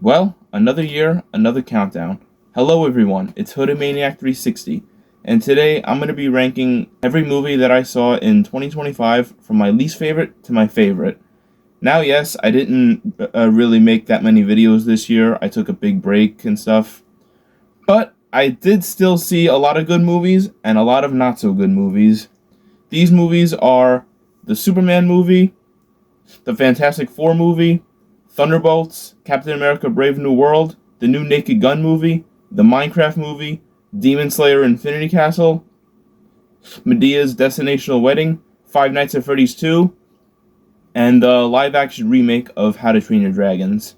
Well, another year, another countdown. Hello everyone, it's Hooded Maniac 360, and today I'm going to be ranking every movie that I saw in 2025 from my least favorite to my favorite. Now, yes, I didn't really make that many videos this year. I took a big break and stuff. But I did still see a lot of good movies and a lot of not so good movies. These movies are the Superman movie, the Fantastic Four movie, Thunderbolts, Captain America Brave New World, the new Naked Gun movie, the Minecraft movie, Demon Slayer Infinity Castle, Medea's Destinational Wedding, Five Nights at Freddy's 2, and the live action remake of How to Train Your Dragons.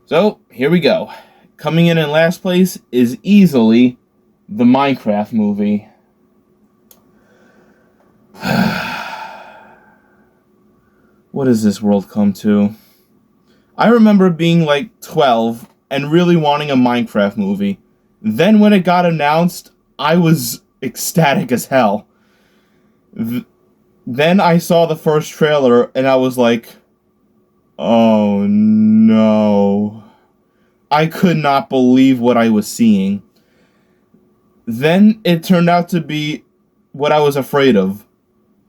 So, here we go. Coming in last place is easily the Minecraft movie. What has this world come to? I remember being like 12 and really wanting a Minecraft movie. Then when it got announced, I was ecstatic as hell. Then I saw the first trailer and I was like, oh no. I could not believe what I was seeing. Then it turned out to be what I was afraid of.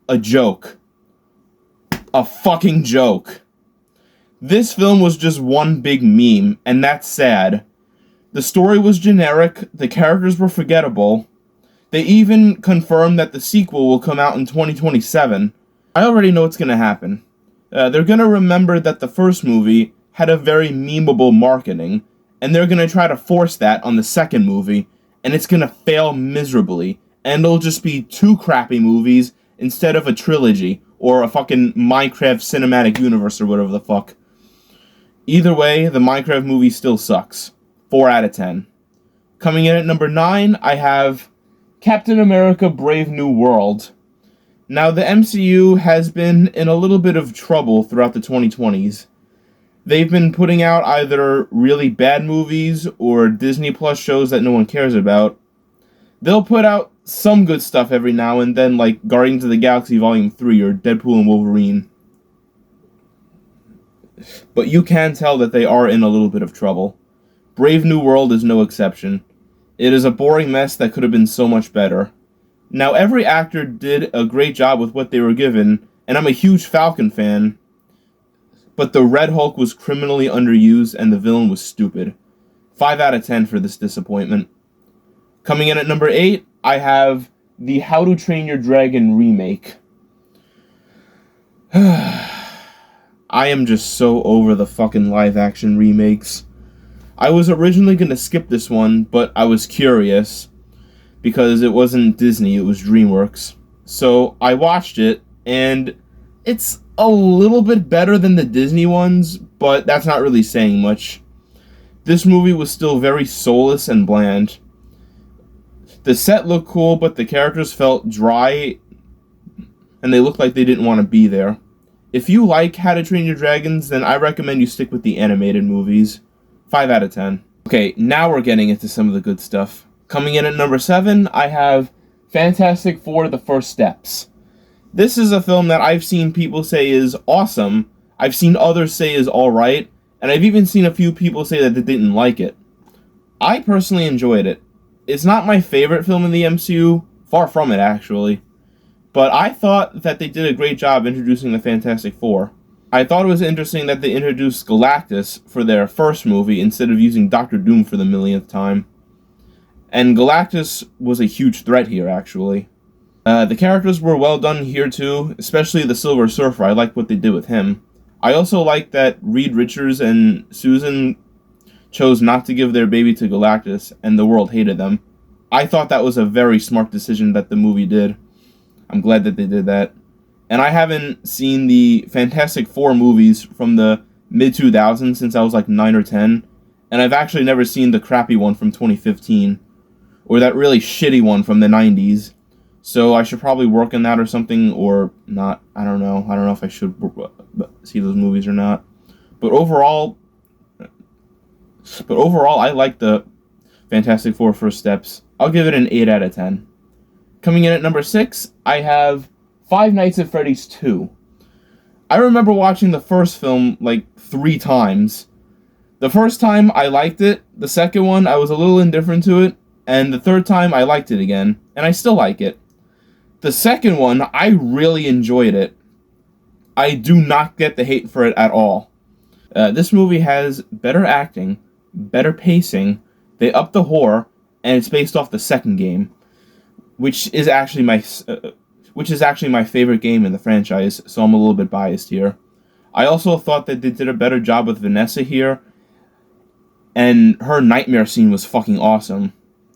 A joke. A fucking joke. This film was just one big meme, and that's sad. The story was generic, the characters were forgettable. They even confirmed that the sequel will come out in 2027. I already know what's gonna happen. They're gonna remember that the first movie had a very memeable marketing, and they're gonna try to force that on the second movie, and it's gonna fail miserably, and it'll just be two crappy movies instead of a trilogy, or a fucking Minecraft cinematic universe, or whatever the fuck. Either way, the Minecraft movie still sucks. 4 out of 10. Coming in at number 9, I have Captain America Brave New World. Now, the MCU has been in a little bit of trouble throughout the 2020s. They've been putting out either really bad movies or Disney Plus shows that no one cares about. They'll put out some good stuff every now and then, like Guardians of the Galaxy Volume 3 or Deadpool and Wolverine. But you can tell that they are in a little bit of trouble. Brave New World is no exception. It is a boring mess that could have been so much better. Now, every actor did a great job with what they were given, and I'm a huge Falcon fan, but the Red Hulk was criminally underused and the villain was stupid. 5 out of 10 for this disappointment. Coming in at number 8, I have the How to Train Your Dragon remake. I am just so over the fucking live-action remakes. I was originally going to skip this one, but I was curious, because it wasn't Disney, it was DreamWorks. So I watched it, and it's a little bit better than the Disney ones, but that's not really saying much. This movie was still very soulless and bland. The set looked cool, but the characters felt dry, and they looked like they didn't want to be there. If you like How to Train Your Dragons, then I recommend you stick with the animated movies. 5 out of 10. Okay, now we're getting into some of the good stuff. Coming in at number 7, I have Fantastic Four: The First Steps. This is a film that I've seen people say is awesome, I've seen others say is alright, and I've even seen a few people say that they didn't like it. I personally enjoyed it. It's not my favorite film in the MCU, far from it actually. But I thought that they did a great job introducing the Fantastic Four. I thought it was interesting that they introduced Galactus for their first movie instead of using Doctor Doom for the millionth time. And Galactus was a huge threat here, actually. The characters were well done here too, especially the Silver Surfer. I liked what they did with him. I also liked that Reed Richards and Susan chose not to give their baby to Galactus, and the world hated them. I thought that was a very smart decision that the movie did. I'm glad that they did that. And I haven't seen the Fantastic Four movies from the mid-2000s since I was like 9 or 10. And I've actually never seen the crappy one from 2015. Or that really shitty one from the 90s. So I should probably work on that or something, or not. I don't know. I don't know if I should see those movies or not. But overall, I like the Fantastic Four: First Steps. I'll give it an 8 out of 10. Coming in at number 6, I have Five Nights at Freddy's 2. I remember watching the first film like 3 times. The first time I liked it, the second one I was a little indifferent to it, and the third time I liked it again, and I still like it. The second one, I really enjoyed it. I do not get the hate for it at all. This movie has better acting, better pacing, they upped the horror, and it's based off the second game, which is actually my favorite game in the franchise, so I'm a little bit biased here. I also thought that they did a better job with Vanessa here, and her nightmare scene was fucking awesome.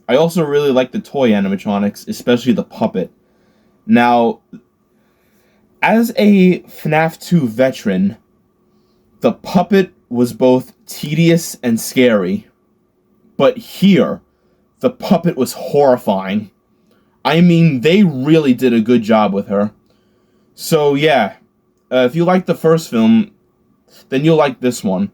I also really like the toy animatronics, especially the puppet. Now, as a FNAF 2 veteran, the puppet was both tedious and scary. But here, the puppet was horrifying. I mean, they really did a good job with her. So yeah, if you like the first film, then you'll like this one.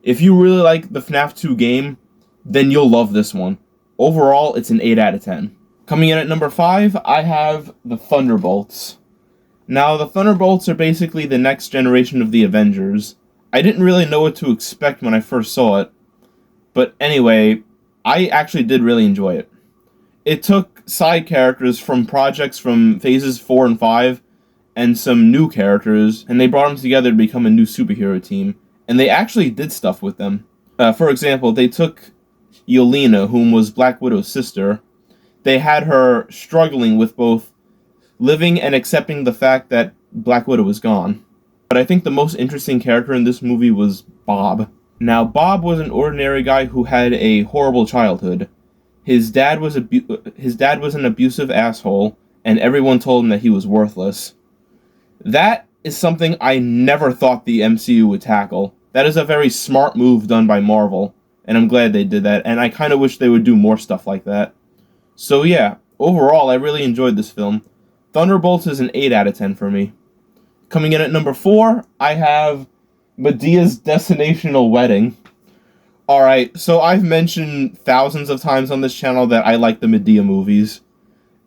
If you really like the FNAF 2 game, then you'll love this one. Overall, it's an 8 out of 10. Coming in at number 5, I have the Thunderbolts. Now, the Thunderbolts are basically the next generation of the Avengers. I didn't really know what to expect when I first saw it. But anyway, I actually did really enjoy it. It took side characters from projects from Phases 4 and 5, and some new characters, and they brought them together to become a new superhero team. And they actually did stuff with them. For example, they took Yelena, whom was Black Widow's sister. They had her struggling with both living and accepting the fact that Black Widow was gone. But I think the most interesting character in this movie was Bob. Now, Bob was an ordinary guy who had a horrible childhood. His dad was an abusive asshole, and everyone told him that he was worthless. That is something I never thought the MCU would tackle. That is a very smart move done by Marvel, and I'm glad they did that, and I kind of wish they would do more stuff like that. So yeah, overall, I really enjoyed this film. Thunderbolts is an 8 out of 10 for me. Coming in at number 4, I have Medea's Destinational Wedding. Alright, so I've mentioned thousands of times on this channel that I like the Madea movies.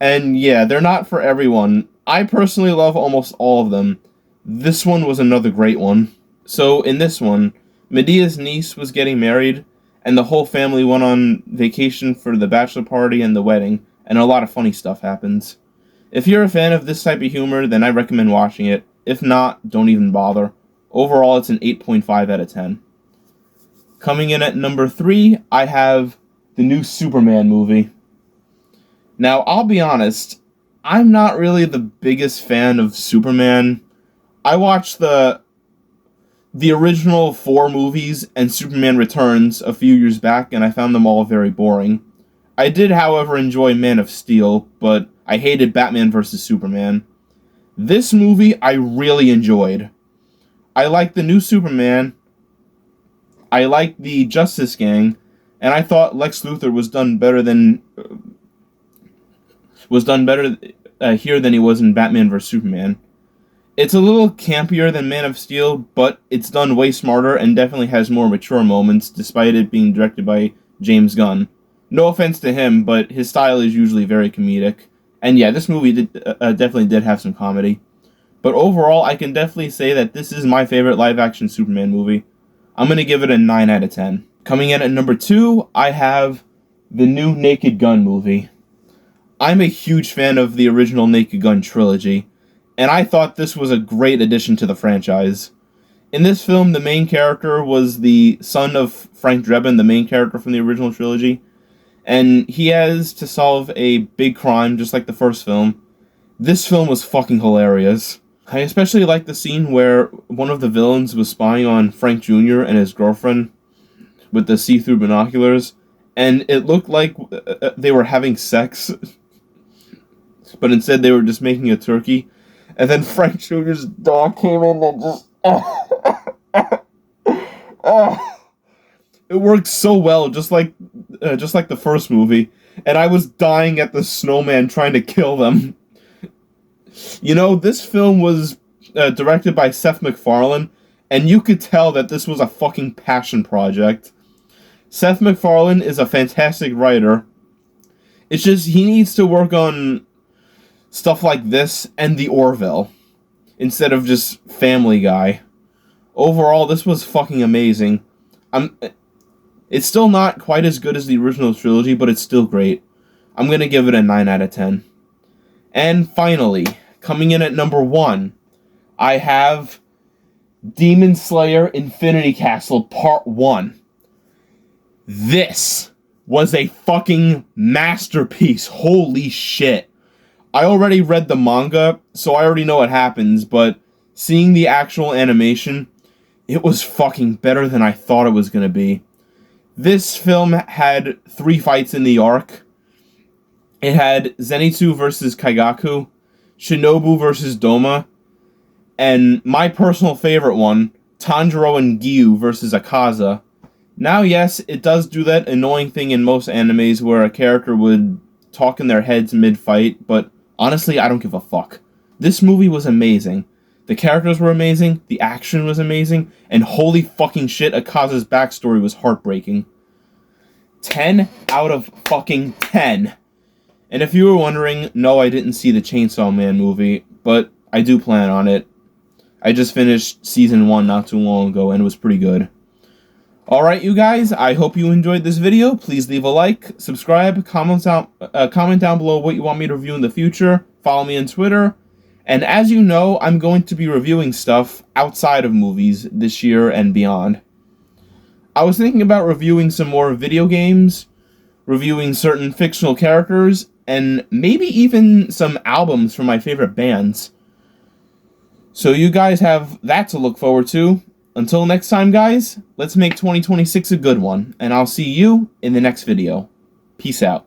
And yeah, they're not for everyone. I personally love almost all of them. This one was another great one. So in this one, Medea's niece was getting married, and the whole family went on vacation for the bachelor party and the wedding, and a lot of funny stuff happens. If you're a fan of this type of humor, then I recommend watching it. If not, don't even bother. Overall, it's an 8.5 out of 10. Coming in at number 3, I have the new Superman movie. Now, I'll be honest, I'm not really the biggest fan of Superman. I watched the original 4 movies and Superman Returns a few years back, and I found them all very boring. I did, however, enjoy Man of Steel, but I hated Batman vs. Superman. This movie I really enjoyed. I liked the new Superman, I liked the Justice Gang, and I thought Lex Luthor was done better here than he was in Batman vs. Superman. It's a little campier than Man of Steel, but it's done way smarter and definitely has more mature moments, despite it being directed by James Gunn. No offense to him, but his style is usually very comedic. And yeah, this movie definitely did have some comedy. But overall, I can definitely say that this is my favorite live-action Superman movie. I'm going to give it a 9 out of 10. Coming in at number 2, I have the new Naked Gun movie. I'm a huge fan of the original Naked Gun trilogy, and I thought this was a great addition to the franchise. In this film, the main character was the son of Frank Drebin, the main character from the original trilogy, and he has to solve a big crime just like the first film. This film was fucking hilarious. I especially like the scene where one of the villains was spying on Frank Jr. and his girlfriend with the see-through binoculars, and it looked like they were having sex, but instead they were just making a turkey. And then Frank Jr.'s dog came in and just... It worked so well, just like the first movie. And I was dying at the snowman trying to kill them. You know, this film was directed by Seth MacFarlane, and you could tell that this was a fucking passion project. Seth MacFarlane is a fantastic writer. It's just he needs to work on stuff like this and The Orville instead of just Family Guy. Overall, this was fucking amazing. It's still not quite as good as the original trilogy, but it's still great. I'm going to give it a 9 out of 10. And finally, coming in at number 1, I have Demon Slayer Infinity Castle Part 1. This was a fucking masterpiece. Holy shit. I already read the manga, so I already know what happens, but seeing the actual animation, it was fucking better than I thought it was going to be. This film had 3 fights in the arc. It had Zenitsu versus Kaigaku, Shinobu versus Doma, and my personal favorite one, Tanjiro and Giyu versus Akaza. Now, yes, it does do that annoying thing in most animes where a character would talk in their heads mid-fight, but honestly, I don't give a fuck. This movie was amazing. The characters were amazing, the action was amazing, and holy fucking shit, Akaza's backstory was heartbreaking. 10 out of fucking 10. And if you were wondering, no, I didn't see the Chainsaw Man movie, but I do plan on it. I just finished season 1 not too long ago, and it was pretty good. Alright, you guys, I hope you enjoyed this video. Please leave a like, subscribe, comment down below what you want me to review in the future. Follow me on Twitter. And as you know, I'm going to be reviewing stuff outside of movies this year and beyond. I was thinking about reviewing some more video games, reviewing certain fictional characters, and maybe even some albums from my favorite bands. So you guys have that to look forward to. Until next time, guys, let's make 2026 a good one, and I'll see you in the next video. Peace out.